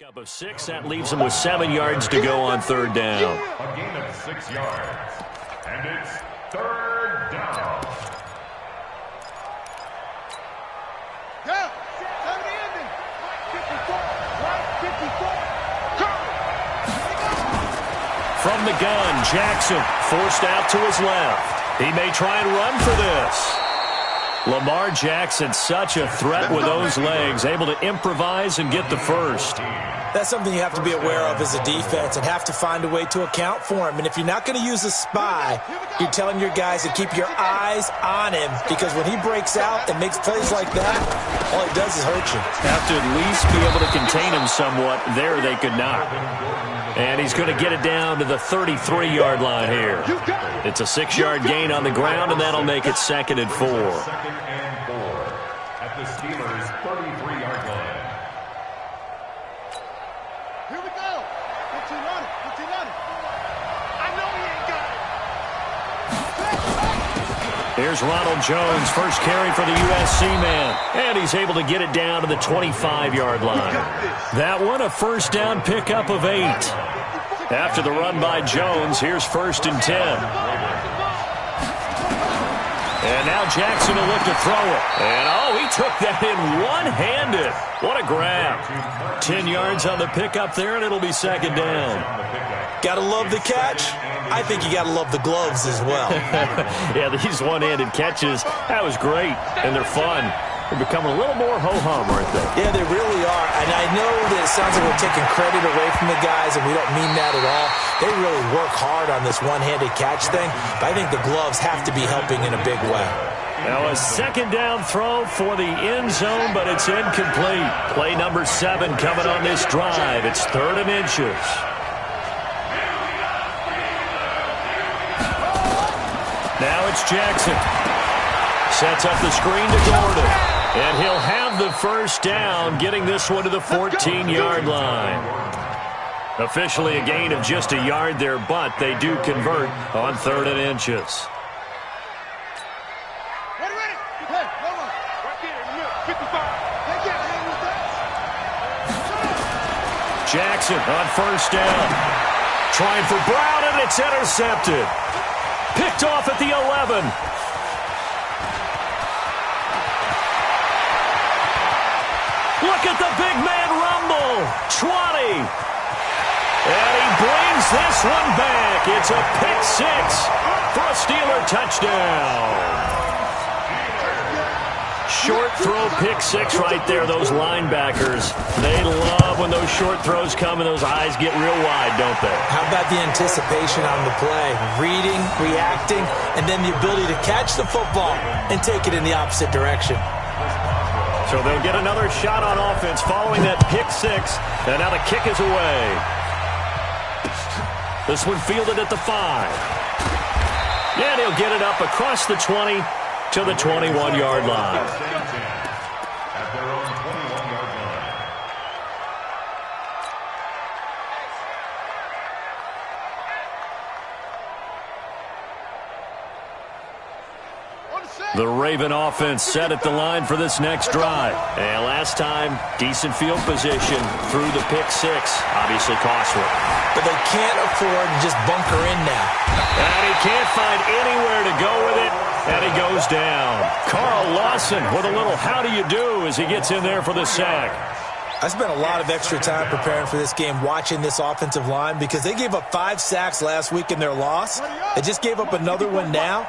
Up of 6, that leaves him with 7 yards to go on third down. A gain of 6 yards, and it's third down. Go! 70 ending! 54! 54! Go! From the gun, Jackson forced out to his left. He may try and run for this. Lamar Jackson, such a threat with those legs, able to improvise and get the first. That's something you have to be aware of as a defense and have to find a way to account for him. And if you're not going to use a spy, you're telling your guys to keep your eyes on him, because when he breaks out and makes plays like that, all he does is hurt you. Have to at least be able to contain him somewhat. There they could not. And he's going to get it down to the 33-yard line here. It's a 6-yard gain on the ground, and that'll make it 2nd and 4. 2nd and 4 at the Steelers' 33-yard line. Here we go! 15 on it! 15 on it! I know he ain't got it! Here's Ronald Jones, first carry for the USC man. And he's able to get it down to the 25-yard line. That one, a first down pickup of 8. After the run by Jones, here's 1st and 10. And now Jackson will look to throw it. And, he took that in one-handed. What a grab. 10 yards on the pickup there, and it'll be 2nd down. Gotta love the catch. I think you gotta love the gloves as well. Yeah, these one-handed catches, that was great, and they're fun. They're becoming a little more ho-hum, aren't they? Yeah, they really are. And I know that it sounds like we're taking credit away from the guys, and we don't mean that at all. They really work hard on this one-handed catch thing, but I think the gloves have to be helping in a big way. Now a 2nd down throw for the end zone, but it's incomplete. Play number 7 coming on this drive. It's 3rd and inches. Now it's Jackson. Sets up the screen to Gordon. And he'll have the first down, getting this one to the 14-yard line. Officially a gain of just a yard there, but they do convert on 3rd and inches. Ready! Hey, no one! Right there in the middle, 55! Hey, get him with that! Jackson on first down. Trying for Brown, and it's intercepted. Picked off at the 11. Look at the big man rumble. 20. And he brings this one back. It's a pick 6 for a Steeler touchdown. Short throw, pick 6 right there. Those linebackers, they love when those short throws come and those eyes get real wide, don't they? How about the anticipation on the play? Reading, reacting, and then the ability to catch the football and take it in the opposite direction. So they'll get another shot on offense following that pick 6, and now the kick is away. This one fielded at the 5. And he'll get it up across the 20 to the 21-yard line. At their own 21-yard line. The Raven offense set at the line for this next drive. And last time, decent field position through the pick 6. Obviously costly. But they can't afford to just bunker in now. And he can't find anywhere to go with it. And he goes down. Carl Lawson with a little how do you do as he gets in there for the sack. I spent a lot of extra time preparing for this game watching this offensive line because they gave up 5 sacks last week in their loss. They just gave up another one now.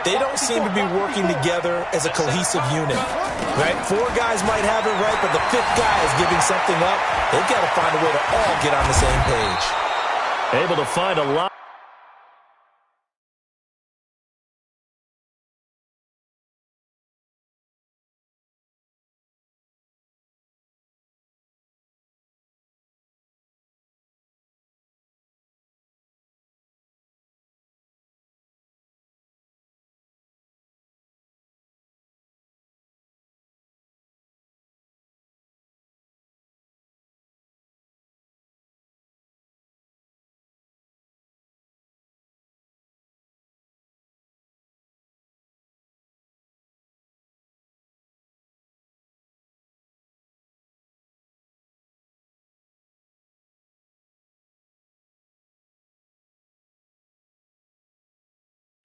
They don't seem to be working together as a cohesive unit. Right? 4 guys might have it right, but the 5th guy is giving something up. They've got to find a way to all get on the same page. Able to find a lot.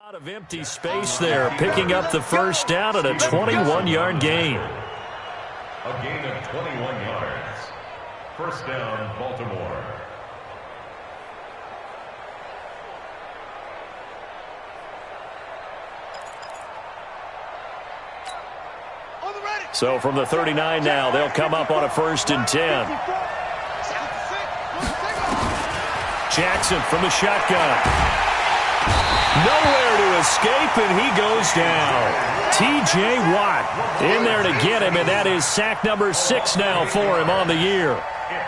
A lot of empty space there, picking up the first down at a 21-yard gain. A gain of 21 yards. First down, Baltimore. So from the 39 now, they'll come up on a 1st and 10. Jackson from the shotgun. Nowhere to escape, and he goes down. T.J. Watt in there to get him, and that is sack number 6 now for him on the year.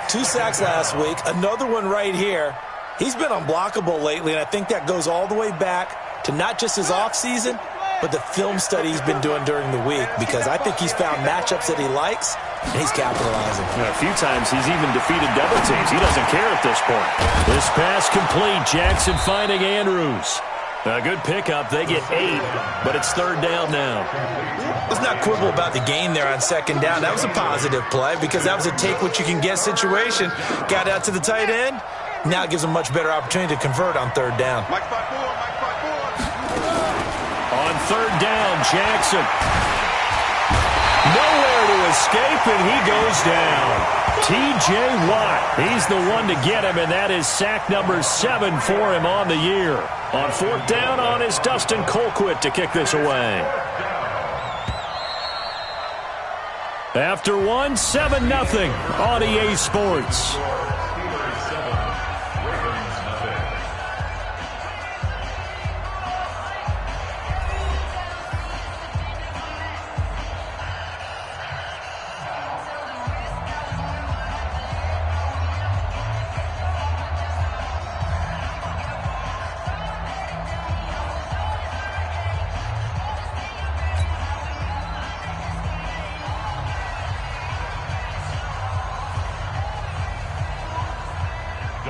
2 sacks last week, another one right here. He's been unblockable lately, and I think that goes all the way back to not just his offseason, but the film study he's been doing during the week, because I think he's found matchups that he likes, and he's capitalizing. A few times he's even defeated double teams. He doesn't care at this point. This pass complete. Jackson finding Andrews. A good pickup. They get 8, but it's 3rd down now. Let's not quibble about the gain there on 2nd down. That was a positive play because that was a take-what-you-can-get situation. Got out to the tight end. Now it gives him a much better opportunity to convert on 3rd down. On 3rd down, Jackson. Nowhere to escape, and he goes down. T.J. Watt, he's the one to get him, and that is sack number 7 for him on the year. On 4th down on is Dustin Colquitt to kick this away. After 1, 7-0 on EA Sports.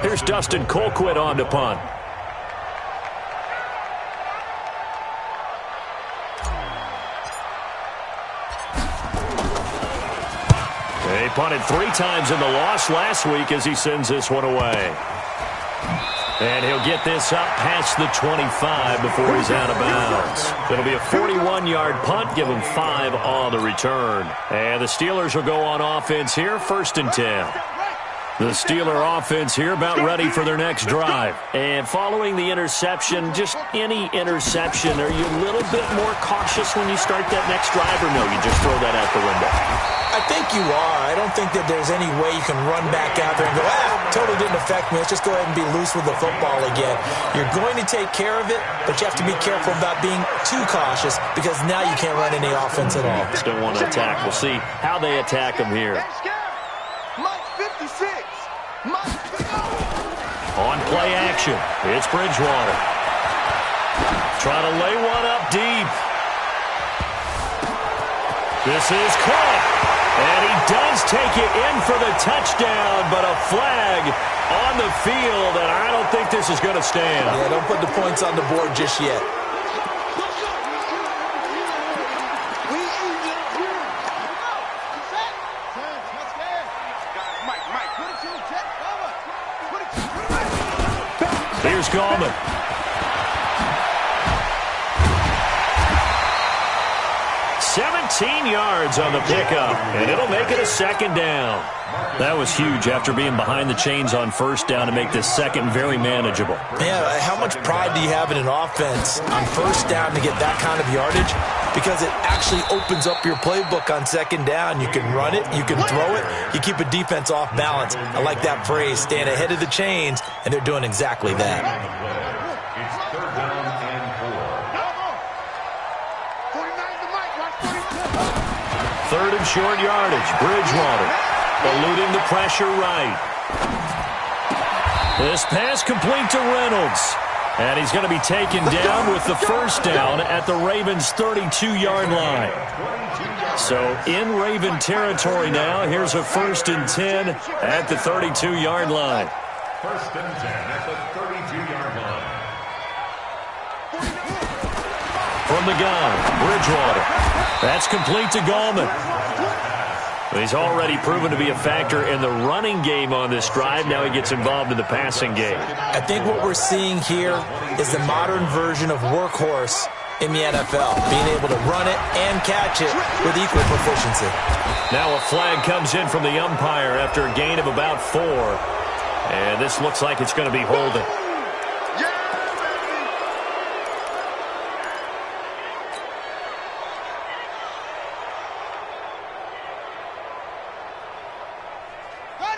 Here's Dustin Colquitt on to punt. They punted 3 times in the loss last week as he sends this one away. And he'll get this up past the 25 before he's out of bounds. It'll be a 41-yard punt, give him 5 on the return. And the Steelers will go on offense here, 1st and 10. The Steeler offense here about ready for their next drive. And following the interception, just any interception, are you a little bit more cautious when you start that next drive, or no, you just throw that out the window? I think you are. I don't think that there's any way you can run back out there and go, totally didn't affect me. Let's just go ahead and be loose with the football again. You're going to take care of it, but you have to be careful about being too cautious because now you can't run any offense at all. Still want to attack. We'll see how they attack him here. On play action, it's Bridgewater. Trying to lay one up deep. This is caught. And he does take it in for the touchdown, but a flag on the field, and I don't think this is going to stand. Yeah, don't put the points on the board just yet. Here's Gallman. Yards on the pickup, and it'll make it a 2nd down. That was huge after being behind the chains on 1st down to make this 2nd very manageable. Yeah, how much pride do you have in an offense on 1st down to get that kind of yardage? Because it actually opens up your playbook on 2nd down. You can run it, you can throw it, you keep a defense off balance. I like that phrase, staying ahead of the chains, and they're doing exactly that. It's 3rd down and 4. 3rd and short yardage. Bridgewater eluding the pressure right. This pass complete to Reynolds. And he's going to be taken down with the 1st down at the Ravens' 32-yard line. So in Raven territory now, here's a 1st and 10 at the 32-yard line. 1st and 10 at the 32-yard line. From the gun, Bridgewater. That's complete to Gallman. He's already proven to be a factor in the running game on this drive. Now he gets involved in the passing game. I think what we're seeing here is the modern version of workhorse in the NFL, being able to run it and catch it with equal proficiency. Now a flag comes in from the umpire after a gain of about 4. And this looks like it's going to be holding.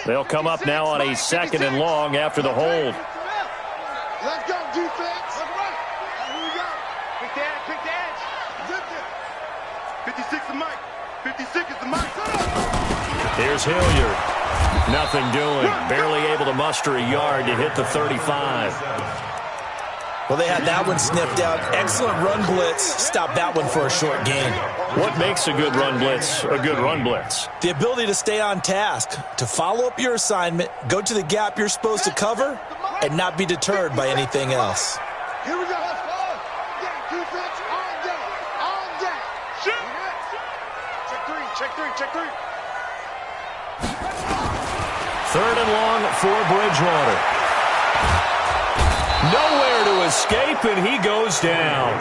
They'll come up now on a 2nd and long after the hold. Let's go, defense. Let's run. Here we go. Pick the edge, pick the edge. Zip it. 56 the mic. 56 is the mic. Here's Hilliard. Nothing doing. Barely able to muster a yard to hit the 35. Well, they had that one sniffed out. Excellent run blitz. Stopped that one for a short gain. What makes a good run blitz a good run blitz? The ability to stay on task, to follow up your assignment, go to the gap you're supposed to cover, and not be deterred by anything else. Here we go. Defense on deck. On deck. Shoot. Check three. 3rd and long for Bridgewater. Nowhere to escape, and he goes down.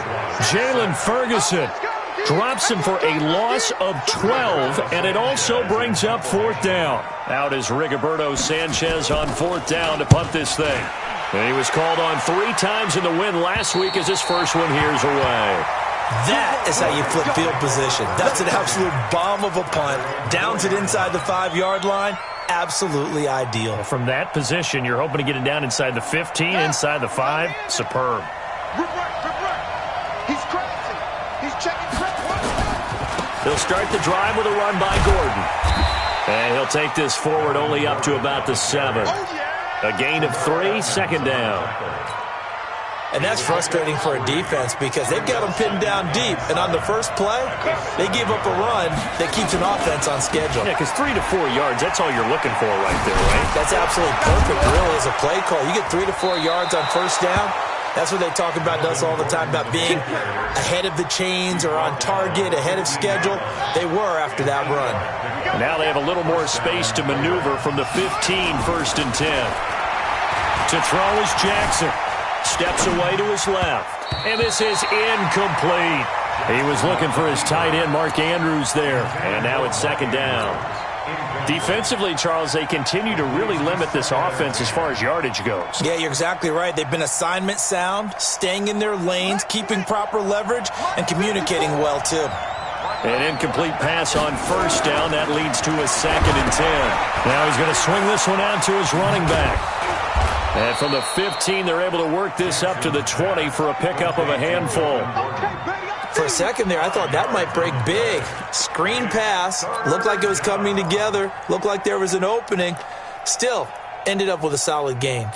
Jalen Ferguson drops him for a loss of 12, and it also brings up 4th down. Out is Rigoberto Sanchez on 4th down to punt this thing. And he was called on 3 times in the win last week as his first one here's away. That is how you flip field position. That's an absolute bomb of a punt. Downs it inside the 5-yard line. Absolutely ideal. From that position, you're hoping to get it down inside the 15, inside the 5. Superb. He's crazy. He's checking crazy. They'll start the drive with a run by Gordon. And he'll take this forward only up to about the 7. A gain of 3, 2nd down. And that's frustrating for a defense because they've got them pinned down deep. And on the first play, they give up a run that keeps an offense on schedule. Yeah, because 3 to 4 yards, that's all you're looking for right there, right? That's absolutely perfect, really, as a play call. You get 3 to 4 yards on first down. That's what they talk about us all the time, about being ahead of the chains or on target, ahead of schedule. They were after that run. And now they have a little more space to maneuver from the 15, 1st and 10. To throw is Jackson. Steps away to his left. And this is incomplete. He was looking for his tight end, Mark Andrews, there. And now it's 2nd down. Defensively, Charles, they continue to really limit this offense as far as yardage goes. Yeah, you're exactly right. They've been assignment sound, staying in their lanes, keeping proper leverage, and communicating well, too. An incomplete pass on 1st down. That leads to a 2nd and 10. Now he's going to swing this one out to his running back. And from the 15, they're able to work this up to the 20 for a pickup of a handful. For a second there, I thought that might break big. Screen pass. Looked like it was coming together. Looked like there was an opening. Still, ended up with a solid gain.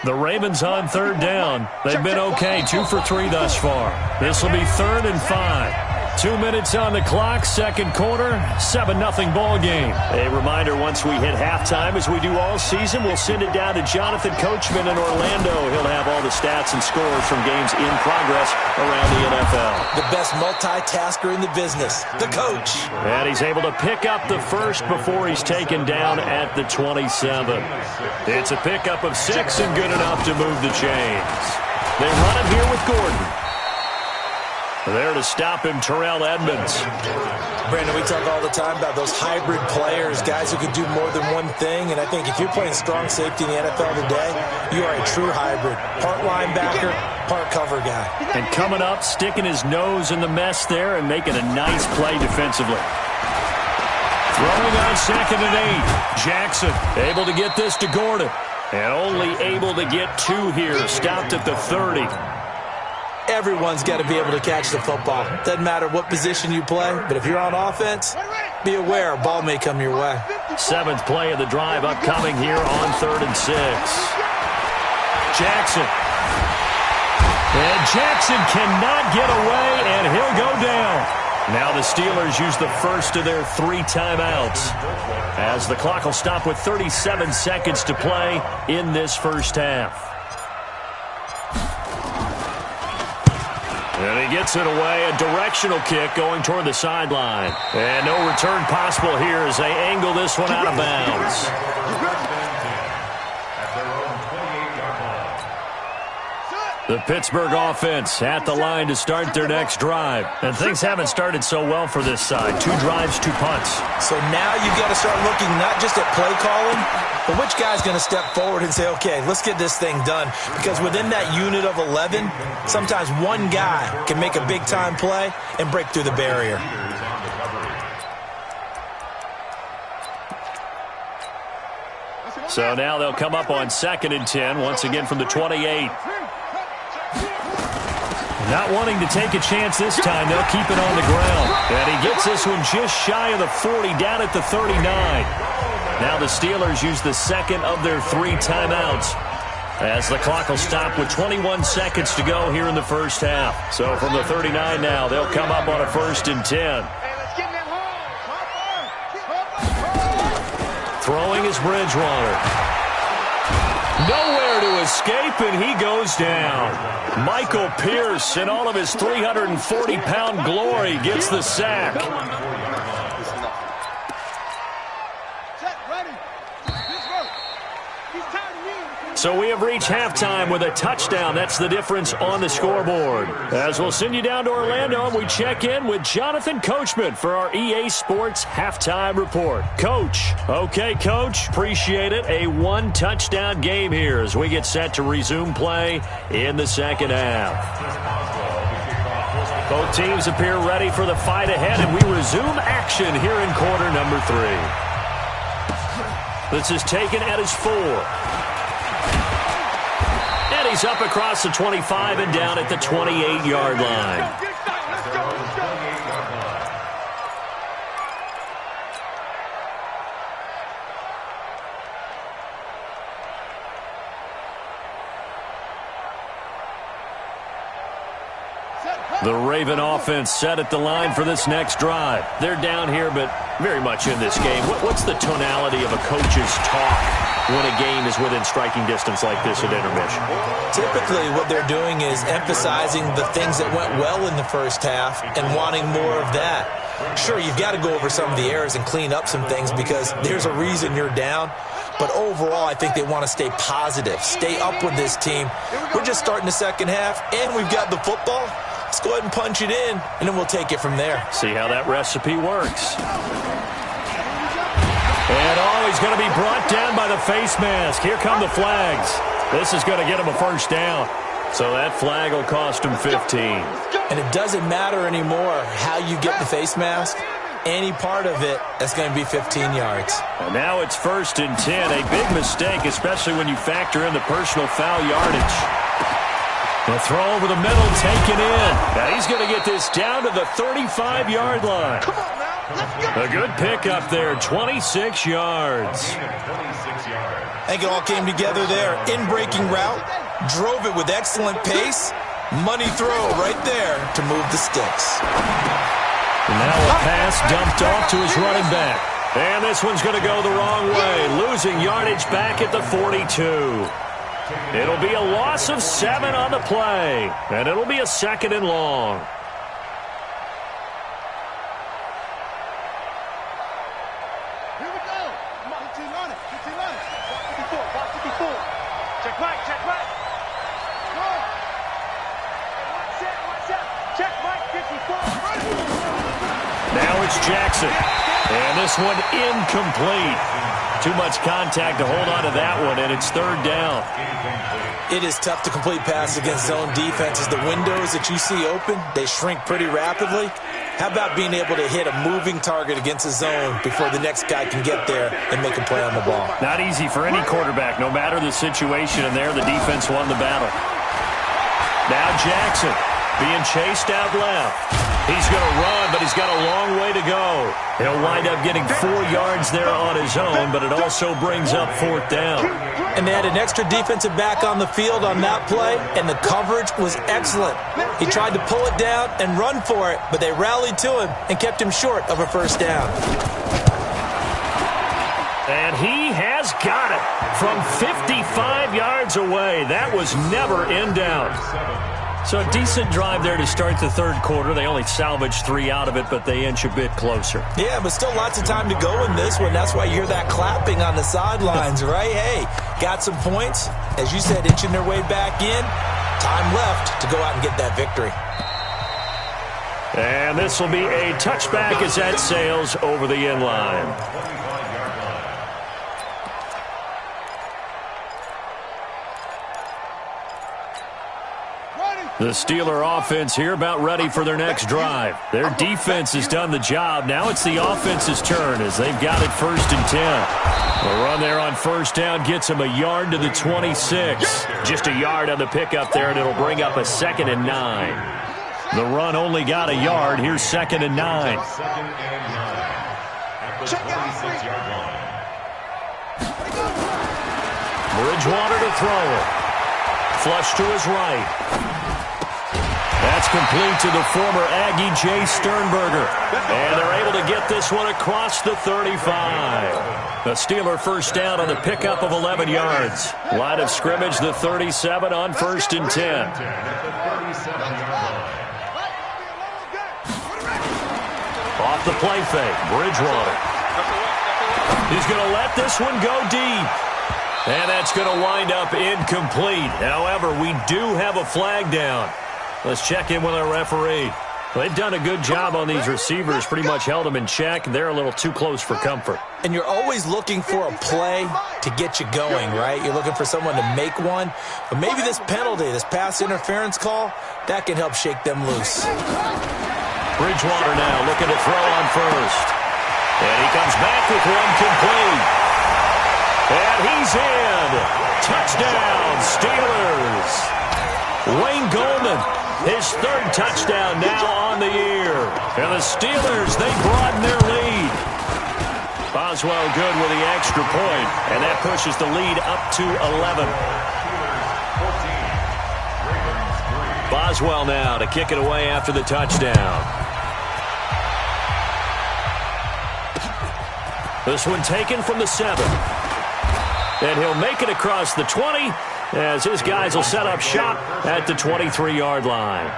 The Ravens on 3rd down. They've been okay, 2 for 3 thus far. This will be 3rd and 5. 2 minutes on the clock, 2nd quarter, 7-0 ball game. A reminder, once we hit halftime, as we do all season, we'll send it down to Jonathan Coachman in Orlando. He'll have all the stats and scores from games in progress around the NFL. The best multitasker in the business, the coach. And he's able to pick up the first before he's taken down at the 27. It's a pickup of 6 and good enough to move the chains. They run it here with Gordon. There to stop him, Terrell Edmonds. Brandon, we talk all the time about those hybrid players, guys who can do more than one thing. And I think if you're playing strong safety in the NFL today, you are a true hybrid. Part linebacker, part cover guy. And coming up, sticking his nose in the mess there and making a nice play defensively. Throwing on 2nd and 8. Jackson able to get this to Gordon. And only able to get 2 here. Stopped at the 30. Everyone's got to be able to catch the football. Doesn't matter what position you play, but if you're on offense, be aware a ball may come your way. 7th play of the drive upcoming here on 3rd and 6. Jackson. And Jackson cannot get away, and he'll go down. Now the Steelers use the first of their 3 timeouts, as the clock will stop with 37 seconds to play in this first half. And he gets it away, a directional kick going toward the sideline. And no return possible here as they angle this one out of bounds. The Pittsburgh offense at the line to start their next drive. And things haven't started so well for this side. 2 drives, 2 punts. So now you've got to start looking not just at play calling, but which guy's going to step forward and say, okay, let's get this thing done. Because within that unit of 11, sometimes one guy can make a big-time play and break through the barrier. So now they'll come up on 2nd and 10, once again from the 28. Not wanting to take a chance this time, they'll keep it on the ground. And he gets this one just shy of the 40, down at the 39. Now the Steelers use the second of their 3 timeouts, as the clock will stop with 21 seconds to go here in the first half. So from the 39 now, they'll come up on a 1st and 10. Throwing his Bridgewater. Nowhere to escape, and he goes down. Michael Pierce, in all of his 340-pound glory, gets the sack. So we have reached halftime with a touchdown. That's the difference on the scoreboard. As we'll send you down to Orlando, and we check in with Jonathan Coachman for our EA Sports Halftime Report. Coach. Okay, Coach. Appreciate it. A 1-touchdown game here as we get set to resume play in the second half. Both teams appear ready for the fight ahead, and we resume action here in quarter number 3. This is taken at his 4. He's up across the 25 and down at the 28-yard line. The Raven offense set at the line for this next drive. They're down here, but very much in this game. What's the tonality of a coach's talk when a game is within striking distance like this at intermission? Typically, what they're doing is emphasizing the things that went well in the first half and wanting more of that. Sure, you've got to go over some of the errors and clean up some things because there's a reason you're down. But overall, I think they want to stay positive, stay up with this team. We're just starting the second half, and we've got the football. Let's go ahead and punch it in, and then we'll take it from there. See how that recipe works. And he's going to be brought down by the face mask. Here come the flags. This is going to get him a first down. So that flag will cost him 15. And it doesn't matter anymore how you get the face mask. Any part of it, that's going to be 15 yards. And now it's 1st and 10. A big mistake, especially when you factor in the personal foul yardage. The throw over the middle, taken in. Now he's going to get this down to the 35-yard line. Come on now, let's go. A good pick up there, 26 yards. I think it all came together there. In-breaking route, drove it with excellent pace. Money throw right there to move the sticks. Now a pass dumped off to his running back. And this one's going to go the wrong way, losing yardage back at the 42. It'll be a loss of 7 on the play, and it'll be a 2nd and long. Here we go. Come on, 15 on it. 15 on it. Box 54. Check right, check right. Go. One set. Check right, 54. Now it's Jackson. And this one incomplete. Too much contact to hold on to that one, and it's 3rd down. It is tough to complete passes against zone defenses. The windows that you see open, they shrink pretty rapidly. How about being able to hit a moving target against a zone before the next guy can get there and make a play on the ball? Not easy for any quarterback, no matter the situation, and there the defense won the battle. Now Jackson being chased out left. He's going to run, but he's got a long way to go. He'll wind up getting 4 yards there on his own, but it also brings up 4th down. And they had an extra defensive back on the field on that play, and the coverage was excellent. He tried to pull it down and run for it, but they rallied to him and kept him short of a first down. And he has got it from 55 yards away. That was never in doubt. So a decent drive there to start the third quarter. They only salvaged 3 out of it, but they inch a bit closer. Yeah, but still lots of time to go in this one. That's why you hear that clapping on the sidelines, right? Hey, got some points. As you said, inching their way back in. Time left to go out and get that victory. And this will be a touchback as that sails over the end line. The Steeler offense here about ready for their next drive. Their defense has done the job. Now it's the offense's turn as they've got it 1st and 10. The run there on 1st down gets them a yard to the 26. Just a yard on the pickup there, and it'll bring up a 2nd and 9. The run only got a yard. Here's 2nd and 9. Bridgewater to throw it. Flush to his right. That's complete to the former Aggie, Jay Sternberger. And they're able to get this one across the 35. The Steeler 1st down on the pickup of 11 yards. Line of scrimmage, the 37 on 1st and 10. Off the play fake, Bridgewater. He's going to let this one go deep. And that's going to wind up incomplete. However, we do have a flag down. Let's check in with our referee. They've done a good job on these receivers, pretty much held them in check. They're a little too close for comfort. And you're always looking for a play to get you going, right? You're looking for someone to make one. But maybe this penalty, this pass interference call, that can help shake them loose. Bridgewater now looking to throw on 1st. And he comes back with one complete. And he's in. Touchdown, Steelers. Wayne Goldman, his 3rd touchdown now on the year. And the Steelers, they broaden their lead. Boswell good with the extra point, and that pushes the lead up to 11. Boswell now to kick it away after the touchdown. This one taken from the 7. And he'll make it across the 20 as his guys will set up shop at the 23-yard line.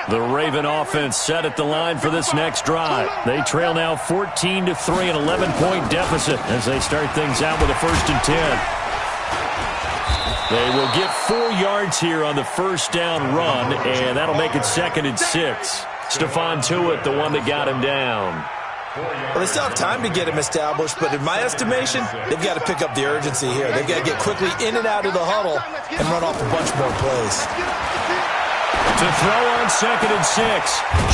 The Raven offense set at the line for this next drive. They trail now 14-3, an 11-point deficit as they start things out with a 1st and 10. They will get 4 yards here on the 1st down run, and that'll make it 2nd and 6. Stephon Tuitt, the one that got him down. Well, they still have time to get him established, but in my estimation, they've got to pick up the urgency here. They've got to get quickly in and out of the huddle and run off a bunch more plays. To throw on 2nd and 6.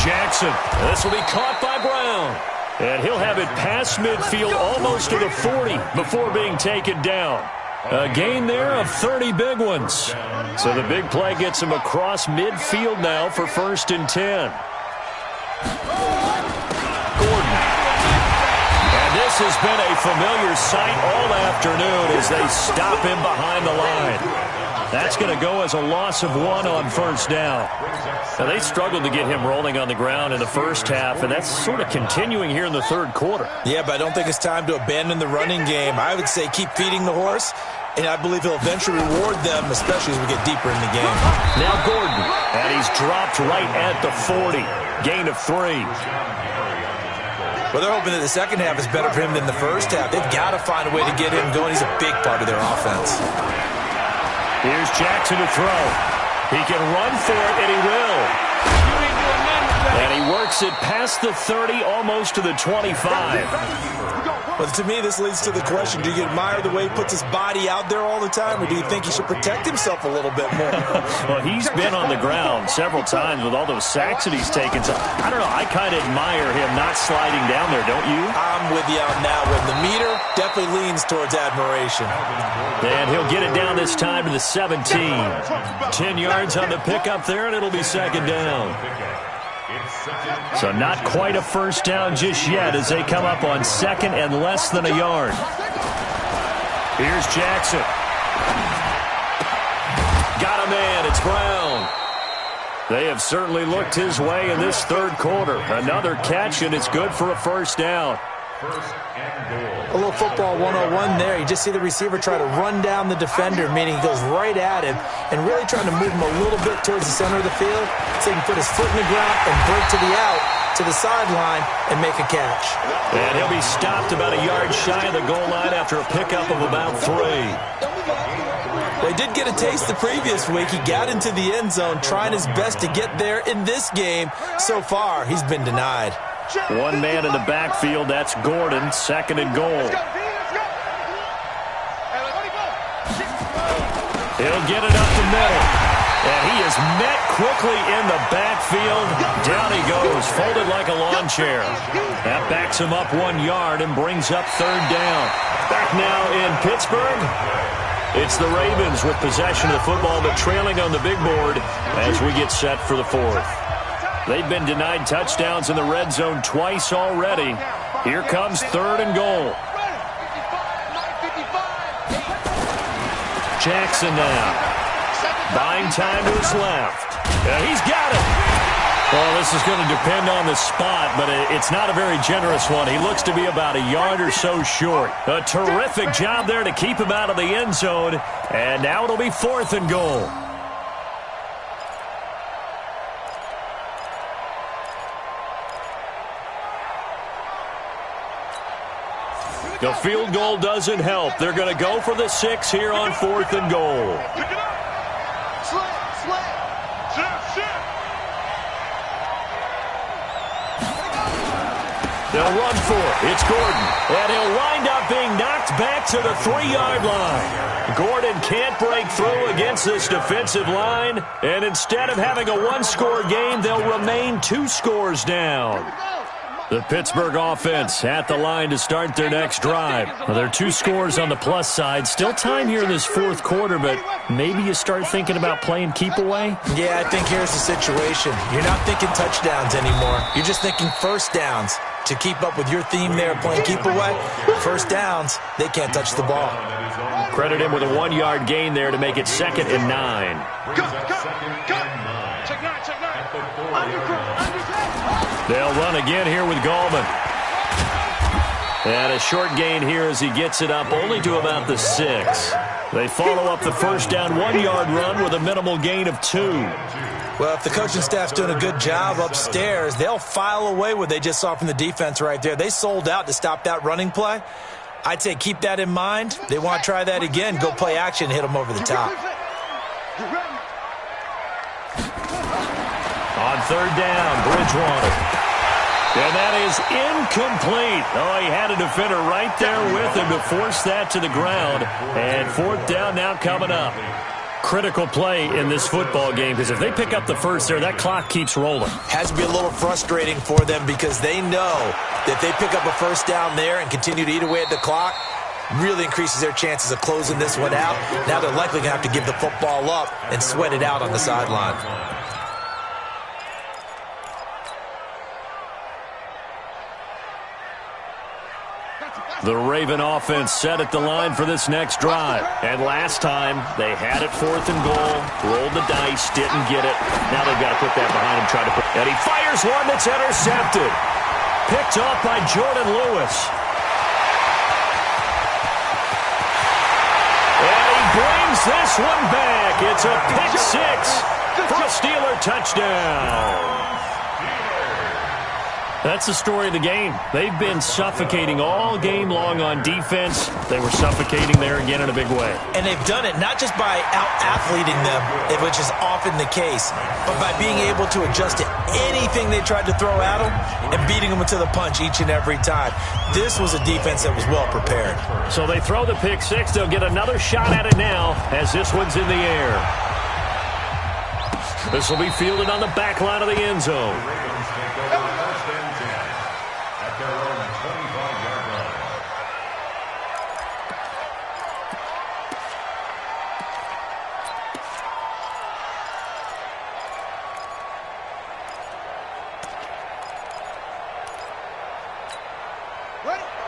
Jackson. This will be caught by Brown. And he'll have it past midfield almost to the 40 before being taken down. A gain there of 30 big ones. So the big play gets him across midfield now for 1st and 10. Gordon. And this has been a familiar sight all afternoon as they stop him behind the line. That's going to go as a loss of 1 on 1st down. Now, they struggled to get him rolling on the ground in the 1st half, and that's sort of continuing here in the 3rd quarter. Yeah, but I don't think it's time to abandon the running game. I would say keep feeding the horse, and I believe he'll eventually reward them, especially as we get deeper in the game. Now Gordon, and he's dropped right at the 40. Gain of 3. Well, they're hoping that the 2nd half is better for him than the 1st half. They've got to find a way to get him going. He's a big part of their offense. Here's Jackson to throw. He can run for it, and he will. And he works it past the 30, almost to the 25. But to me, this leads to the question, do you admire the way he puts his body out there all the time, or do you think he should protect himself a little bit more? Well, he's been on the ground several times with all those sacks that he's taken. So, I don't know, I kind of admire him not sliding down there, don't you? I'm with you on that one. The meter definitely leans towards admiration. And he'll get it down this time to the 17. 10 yards on the pickup there, and it'll be 2nd down. So not quite a 1st down just yet as they come up on 2nd and less than a yard. Here's Jackson. Got him it's Brown. They have certainly looked his way in this third quarter. Another catch, and it's good for a first down. A little football 101 there. You just see the receiver try to run down the defender, meaning he goes right at him and really trying to move him a little bit towards the center of the field so he can put his foot in the ground and break to the out, to the sideline, and make a catch. And he'll be stopped about a yard shy of the goal line after a pickup of about 3. They did get a taste the previous week. He got into the end zone trying his best to get there in this game. So far, he's been denied. One man in the backfield, that's Gordon, second and goal. He'll get it up the middle. And he is met quickly in the backfield. Down he goes, folded like a lawn chair. That backs him up 1 yard and brings up third down. Back now in Pittsburgh. It's the Ravens with possession of the football, but trailing on the big board as we get set for the fourth. They've been denied touchdowns in the red zone twice already. Here comes third and goal. Jackson now. Buying time to his left. He's got it. Well, this is going to depend on the spot, but it's not a very generous one. He looks to be about a yard or so short. A terrific job there to keep him out of the end zone. And now it'll be fourth and goal. The field goal doesn't help. They're going to go for the 6 here on fourth and goal. Pick it up. Slant. Shift. They'll run for it. It's Gordon. And he'll wind up being knocked back to the 3-yard line. Gordon can't break through against this defensive line. And instead of having a 1-score game, they'll remain 2 scores down. The Pittsburgh offense at the line to start their next drive. Well, there are 2 scores on the plus side. Still time here in this fourth quarter, but maybe you start thinking about playing keep away? Yeah, I think here's the situation. You're not thinking touchdowns anymore. You're just thinking first downs. To keep up with your theme there, playing keep away, first downs, they can't touch the ball. Credit him with a 1-yard gain there to make it 2nd and 9. Go. Check 9. They'll run again here with Gallman. And a short gain here as he gets it up only to about the 6. They follow up the first down 1-yard run with a minimal gain of 2. Well, if the coaching staff's doing a good job upstairs, they'll file away what they just saw from the defense right there. They sold out to stop that running play. I'd say keep that in mind. They want to try that again, go play action, hit them over the top. On third down, Bridgewater. And that is incomplete. Oh, he had a defender right there with him to force that to the ground. And fourth down now coming up. Critical play in this football game because if they pick up the first there, that clock keeps rolling. Has to be a little frustrating for them because they know that they pick up a first down there and continue to eat away at the clock, really increases their chances of closing this one out. Now they're likely going to have to give the football up and sweat it out on the sideline. The Raven offense set at the line for this next drive. And last time, they had it fourth and goal, rolled the dice, didn't get it. Now they've got to put that behind him, try to put... And he fires one that's intercepted. Picked off by Jordan Lewis. And he brings this one back. It's a pick 6 for a Steeler touchdown. That's the story of the game. They've been suffocating all game long on defense. They were suffocating there again in a big way. And they've done it not just by out-athleting them, which is often the case, but by being able to adjust to anything they tried to throw at them and beating them to the punch each and every time. This was a defense that was well prepared. So they throw the pick 6. They'll get another shot at it now as this one's in the air. This will be fielded on the back line of the end zone.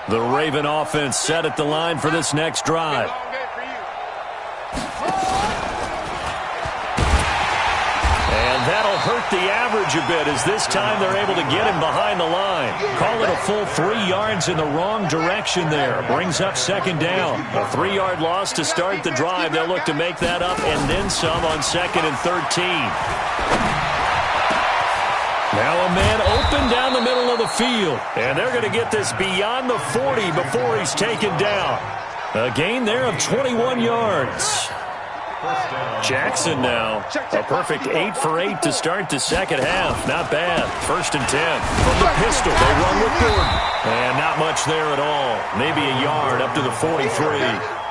The Raven offense set at the line for this next drive. And that'll hurt the average a bit as this time they're able to get him behind the line. Call it a full 3 yards in the wrong direction there. Brings up second down. A 3-yard loss to start the drive. They'll look to make that up and then some on 2nd and 13. Now a man open down the middle of the field. And they're going to get this beyond the 40 before he's taken down. A gain there of 21 yards. Jackson now. A perfect 8 for 8 to start the second half. Not bad. 1st and 10. From the pistol, they run with Gordon. And not much there at all. Maybe a yard up to the 43.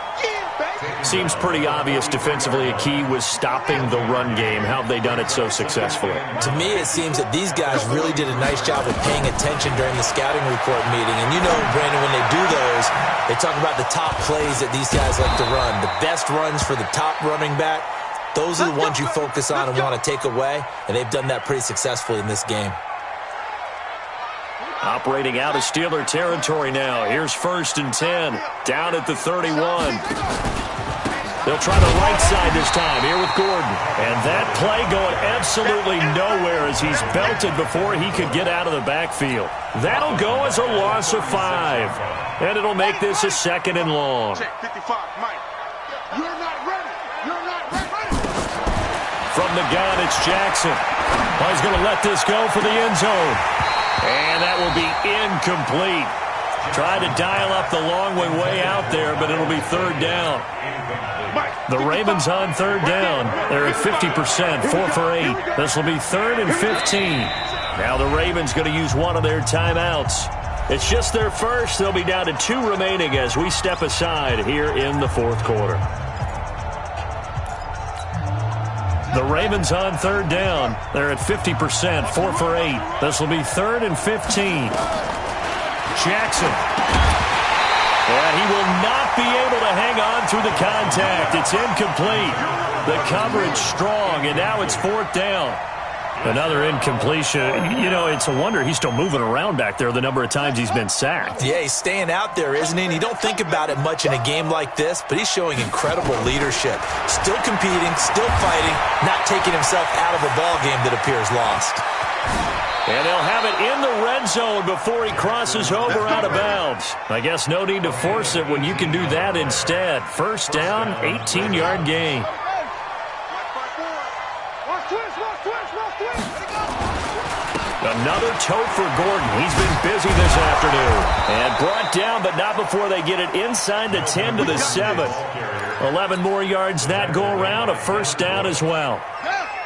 Seems pretty obvious defensively a key was stopping the run game. How have they done it so successfully? To me, it seems that these guys really did a nice job of paying attention during the scouting report meeting. And you know, Brandon, when they do those, they talk about the top plays that these guys like to run. The best runs for the top running back, those are the ones you focus on and want to take away. And they've done that pretty successfully in this game. Operating out of Steeler territory now. Here's 1st and 10. Down at the 31. They'll try the right side this time here with Gordon. And that play going absolutely nowhere as he's belted before he could get out of the backfield. That'll go as a loss of 5. And it'll make this a 2nd and long. Check 55, Mike. You're not ready. You're not ready. From the gun, it's Jackson. Well, he's going to let this go for the end zone. And that will be incomplete. Tried to dial up the long way out there, but it'll be 3rd down. The Ravens on 3rd down. They're at 50%, 4 for 8. This will be 3rd and 15. Now the Ravens going to use one of their timeouts. It's just their first. They'll be down to 2 remaining as we step aside here in the 4th quarter. The Ravens on 3rd down. They're at 50%, 4 for 8. This will be 3rd and 15. Jackson. And he will not be able to hang on through the contact. It's incomplete. The coverage strong, and now it's 4th down. Another incompletion. You know, it's a wonder he's still moving around back there the number of times he's been sacked. Yeah, he's staying out there, isn't he? And you don't think about it much in a game like this, but he's showing incredible leadership. Still competing, still fighting, not taking himself out of a ball game that appears lost. And they'll have it in the red zone before he crosses over out of bounds. I guess no need to force it when you can do that instead. 1st down, 18-yard gain. Another toe for Gordon. He's been busy this afternoon. And brought down, but not before they get it inside the 10 to the 7. 11 more yards that go around, a 1st down as well.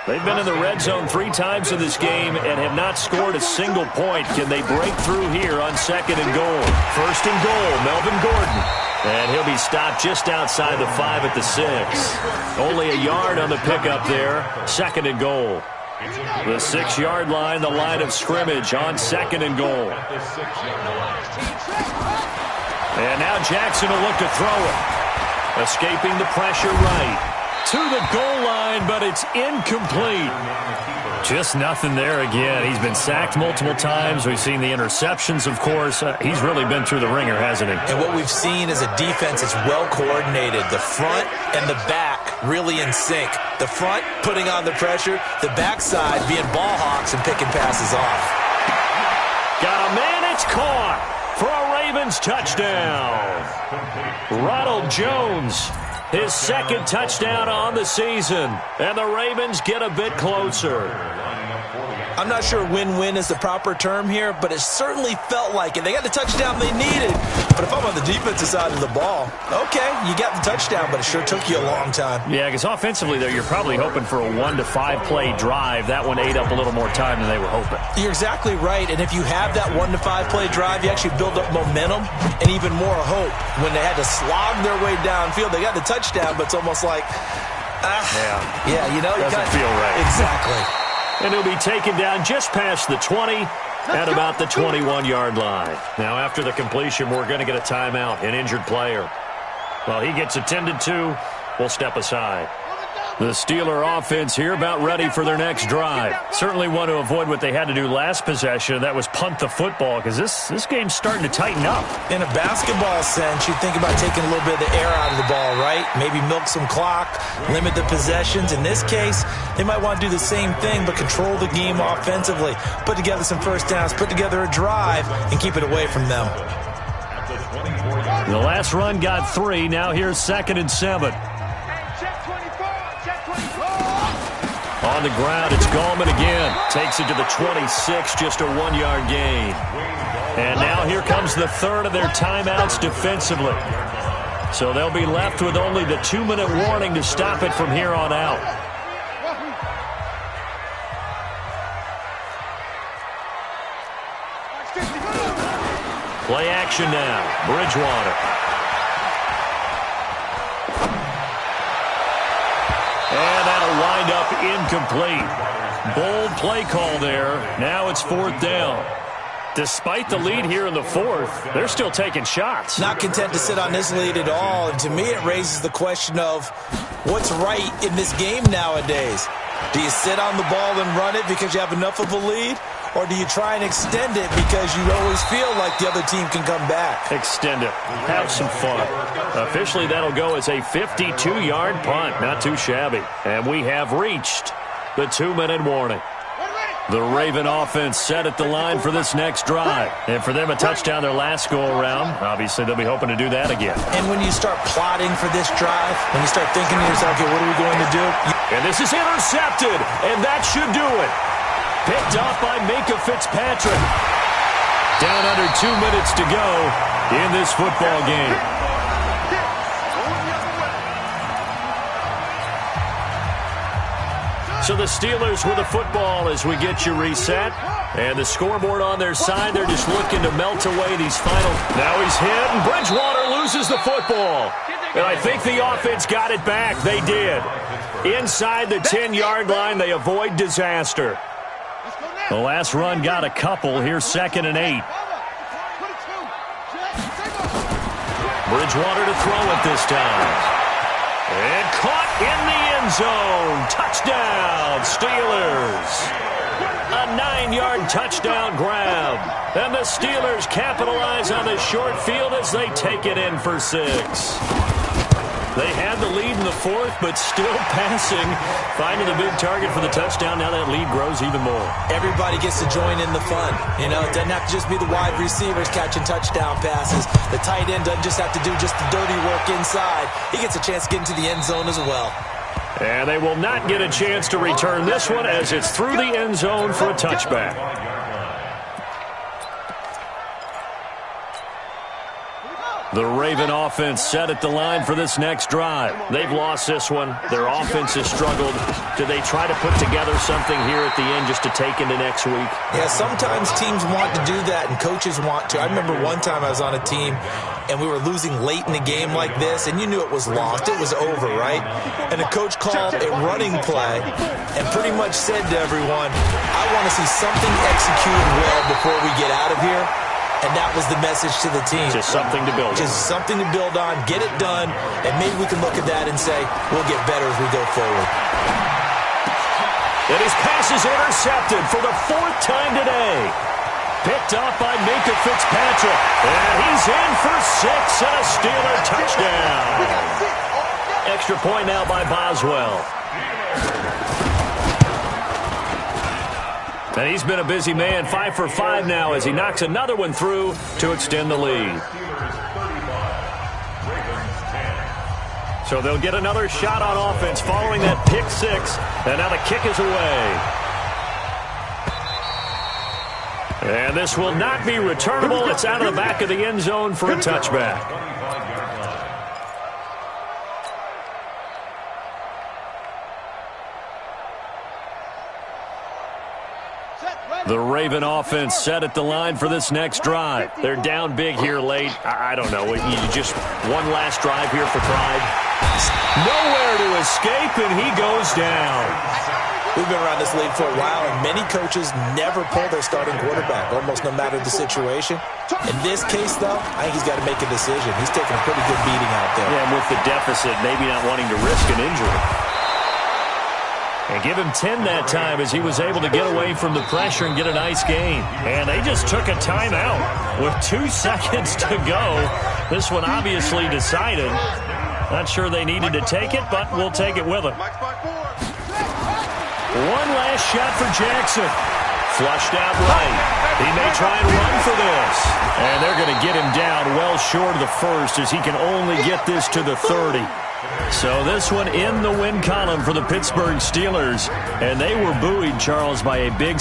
They've been in the red zone 3 times in this game and have not scored a single point. Can they break through here on 2nd and goal? 1st and goal, Melvin Gordon. And he'll be stopped just outside the 5 at the 6. Only a yard on the pickup there. 2nd and goal. The 6-yard line, the line of scrimmage on 2nd and goal. And now Jackson will look to throw it. Escaping the pressure right. To the goal line, but it's incomplete. Just nothing there again. He's been sacked multiple times. We've seen the interceptions, of course. He's really been through the ringer, hasn't he? And what we've seen is a defense that's well coordinated. The front and the back really in sync. The front putting on the pressure, the backside being ball hawks and picking passes off. Got a man, it's caught for a Ravens touchdown. Ronald Jones. His 2nd touchdown on the season. And the Ravens get a bit closer. I'm not sure win-win is the proper term here, but it certainly felt like it. They got the touchdown they needed. But if I'm on the defensive side of the ball, okay, you got the touchdown, but it sure took you a long time. Yeah, because offensively, though, you're probably hoping for a 1 to 5 play drive. That one ate up a little more time than they were hoping. You're exactly right. And if you have that 1 to 5 play drive, you actually build up momentum and even more hope. When they had to slog their way downfield, they got the touchdown, but it's almost like, yeah, you know, you doesn't feel right. Exactly. And he'll be taken down just past the 20 at about the 21-yard line. Now, after the completion, we're going to get a timeout, an injured player. Well, he gets attended to. We'll step aside. The Steeler offense here about ready for their next drive. Certainly want to avoid what they had to do last possession. That was punt the football, because this game's starting to tighten up. In a basketball sense, you think about taking a little bit of the air out of the ball, right? Maybe milk some clock, limit the possessions. In this case, they might want to do the same thing, but control the game offensively. Put together some first downs, put together a drive, and keep it away from them. The last run got 3. Now here's 2nd and 7. On the ground, it's Gallman again. Takes it to the 26, just a 1-yard gain. And now here comes the third of their timeouts defensively. So they'll be left with only the 2-minute warning to stop it from here on out. Play action now. Bridgewater. And that'll wind up incomplete. Bold play call there. Now it's 4th down. Despite the lead here in the 4th, they're still taking shots. Not content to sit on this lead at all. And to me, it raises the question of what's right in this game nowadays. Do you sit on the ball and run it because you have enough of a lead? Or do you try and extend it because you always feel like the other team can come back? Extend it. Have some fun. Officially, that'll go as a 52-yard punt. Not too shabby. And we have reached the 2-minute warning. The Raven offense set at the line for this next drive. And for them, a touchdown their last go-around. Obviously, they'll be hoping to do that again. And when you start plotting for this drive, when you start thinking to yourself, okay, what are we going to do? And this is intercepted, and that should do it. Picked off by Minka Fitzpatrick. Down under 2 minutes to go in this football game. So the Steelers with the football as we get you reset. And the scoreboard on their side, they're just looking to melt away these final. Now he's hit, and Bridgewater loses the football. And I think the offense got it back. They did. Inside the 10-yard line, they avoid disaster. The last run got a couple. Here's 2nd and 8. Bridgewater to throw it this time. And caught in the end zone. Touchdown, Steelers. A 9-yard touchdown grab. And the Steelers capitalize on the short field as they take it in for 6. They had the lead in the 4th, but still passing. Finding the big target for the touchdown. Now that lead grows even more. Everybody gets to join in the fun. You know, it doesn't have to just be the wide receivers catching touchdown passes. The tight end doesn't just have to do just the dirty work inside. He gets a chance to get into the end zone as well. And they will not get a chance to return this one as it's through the end zone for a touchback. The Raven offense set at the line for this next drive. They've lost this one. Their offense has struggled. Do they try to put together something here at the end just to take into next week? Yeah, sometimes teams want to do that and coaches want to. I remember one time I was on a team and we were losing late in the game like this, and you knew it was lost. It was over, right? And the coach called a running play and pretty much said to everyone, I want to see something executed well before we get out of here. And that was the message to the team. Just something to build on. Just something to build on, get it done, and maybe we can look at that and say, we'll get better as we go forward. And his pass is intercepted for the 4th time today. Picked off by Minka Fitzpatrick. And he's in for 6 and a Steeler touchdown. Extra point now by Boswell. And he's been a busy man, 5 for 5 now as he knocks another one through to extend the lead. So they'll get another shot on offense following that pick 6. And now the kick is away. And this will not be returnable. It's out of the back of the end zone for a touchback. The Raven offense set at the line for this next drive. They're down big here late. I don't know. You just one last drive here for pride. Nowhere to escape, and he goes down. We've been around this league for a while, and many coaches never pull their starting quarterback, almost no matter the situation. In this case, though, I think he's got to make a decision. He's taking a pretty good beating out there. Yeah, and with the deficit, maybe not wanting to risk an injury. And give him 10 that time as he was able to get away from the pressure and get a nice gain. And they just took a timeout with 2 seconds to go. This one obviously decided. Not sure they needed to take it, but we'll take it with them. One last shot for Jackson. Flushed out right. He may try and run for this. And they're going to get him down well short of the first as he can only get this to the 30. So this one in the win column for the Pittsburgh Steelers. And they were buoyed, Charles, by a big